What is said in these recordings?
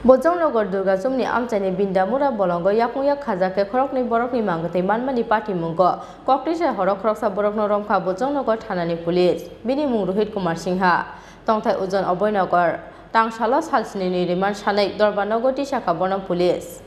Bojongnogo Durga Jumni Amchaio Binda Mura Bolongo Yakuyak Khazake Khoroknwi Borokni Mangkwthowi Manmani Patimungo Khoroksa Khoroksa Borokno Romkha Bojongnogo Thanani Police Binimung Khoroksa Singha Tongthai Ujon Oboynogo Tangsalo Salsini Riman Shanai Dorbanogo Tishaka Bonam Police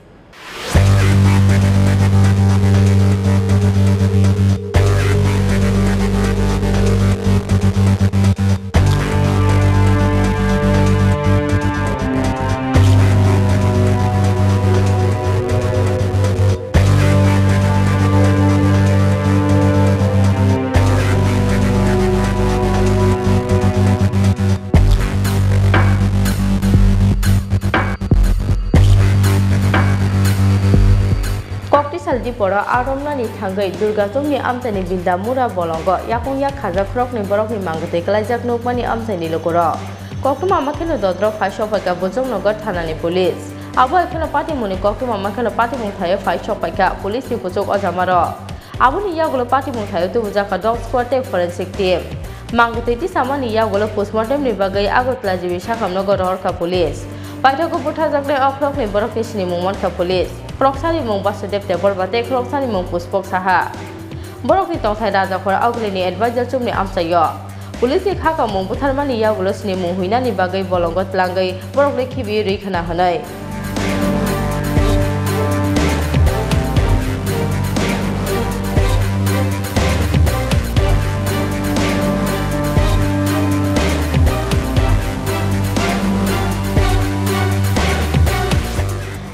Tripura Romkha Thangai Durga Jumni Amchaio Binda Mura Bolongo Yakuyak Khoroknwi Borokni Mangkwthowi Klaijak Nokmani Amchaio Lokoro Khorokma Makheno Dodro Faishopaka Bojongnogo Thanani Police Abo Ekheno Patimuni Khorokma Makheno Patimungo Thayo Faishopaka Police ni Puchok Ojamaro Aboni Yagulo Patimungo Thayo Tubujaka Dog Squad Forensic Team Mangkwthowi Tisamani Yagulo Postmortem ni Bagai Agotla Jibi Sakamnogo Romkha Police Paitoko Buthajakle Khoroknwi Borokni Sinimung Manmani Police Khoroksa ni mung Basudeb Tebor Bate Khoroksa ni mung Puspok Saha Borokni Tongthai Rajakhor Auglini Advisor Chumni Amchaio Police ni Khaka mung Butharmani Yagulo Sinimung Huinani Bagai Bolongo Tlangai Borokni Khibi Rikhana Hanai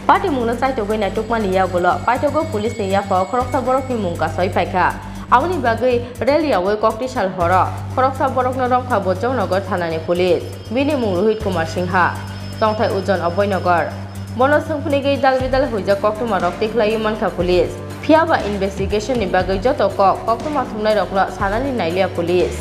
Patimungo Saitogo na Tukmani Yagulo Paitogo Police ni Yafa Khoroksa Borokni Mungka Soi Paika Aboni Bagai Reliawe Koktisal Hora Khoroksa Borokno Romkha Bojongnogo Thanani Police Binimung Khoroksa Singha Tongthai Ujon Oboynogo Bono Sungphunigai Dalbidal Huija Koktuma Rok Tiklai Manka Police Phiaba Investigation ni Bagai Joto Koktuma Sumnai Rokno Sanani Nailia Police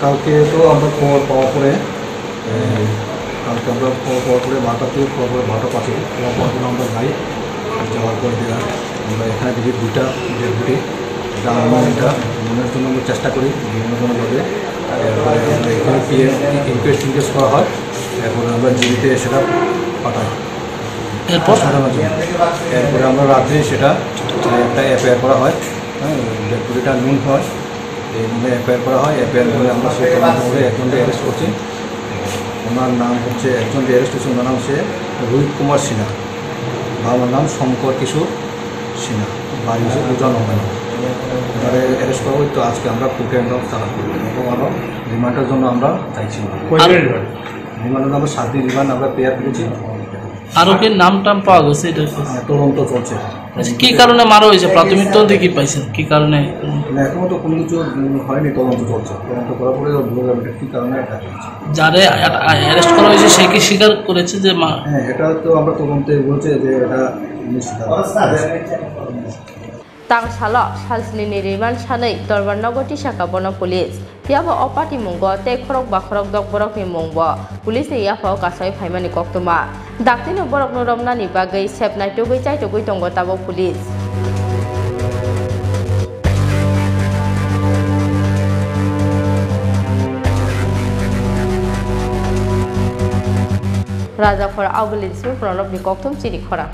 কালকে তো আমরা খবর পাওয়া পরে কালকে আমরা খবর পাওয়ার পরে 12টাতে খবর 12টা পাঁচে খবর পাওয়ার পরে আমরা যাই যাওয়ার পর আমরা এখানে দেখি দুইটা ডেড বডি এটা মনের জন্য আমরা চেষ্টা করি বিভিন্ন ধরনেরভাবে এরপরে এখানে ইনভেস্টিগেশন করা হয় এরপরে আমরা জীবিতে সেটা পাঠাই এরপর সাধারণ এরপরে আমরা রাত্রে সেটা একটা এফআইআর করা হয় হ্যাঁ ডেড বডিটা নুন হয় এইভাবে এফআইআর করা হয় এফআইআর করে আমরা সেই তদন্ত করে একজনকে অ্যারেস্ট করছি ওনার নাম হচ্ছে একজনকে অ্যারেস্ট হচ্ছে ওনার নাম হচ্ছে রোহিত কুমার সিনহা বাবার নাম শঙ্কর কিশোর সিনহা বাড়ি হচ্ছে উজান হবে ওনারে অ্যারেস্ট করা তো আজকে আমরা কোর্টে আমরা চালান করি এবং আরও রিমান্ডের জন্য আমরা চাইছি রিমান্ডের আমরা 7 দিন রিমান্ড আমরা পেয়ার করেছি আরোকের নাম টাম পাওয়া গেছে এটা তদন্ত চলছে কি কারণে মারা হয়েছে প্রাথমিক তদন্তে কি পাইছেন কি কারণে এখনো তো কোনো কিছু হয়নি তদন্ত চলছে তদন্ত করার পরে বোঝা যাবে কি কারণে এটা হয়েছে যারে অ্যারেস্ট করা হয়েছে সে কি স্বীকার করেছে যে হ্যাঁ এটা তো আমরা তদন্তে বলছে যে এটা Tangsalo Salsini Riman Shanai Dorbanogo Tishaka Bonam Police Phiaba Patimungo Te Khorok Dog Borokni Mungbo Police ni Yafa Kasoi Phaimani Koktuma Daktino Borokno Romnani Bagai Sepnai Togoi Chai Togoi Tongo Tabo Police Raja for Auglin Smith Pronok ni Koktum Chiri Khora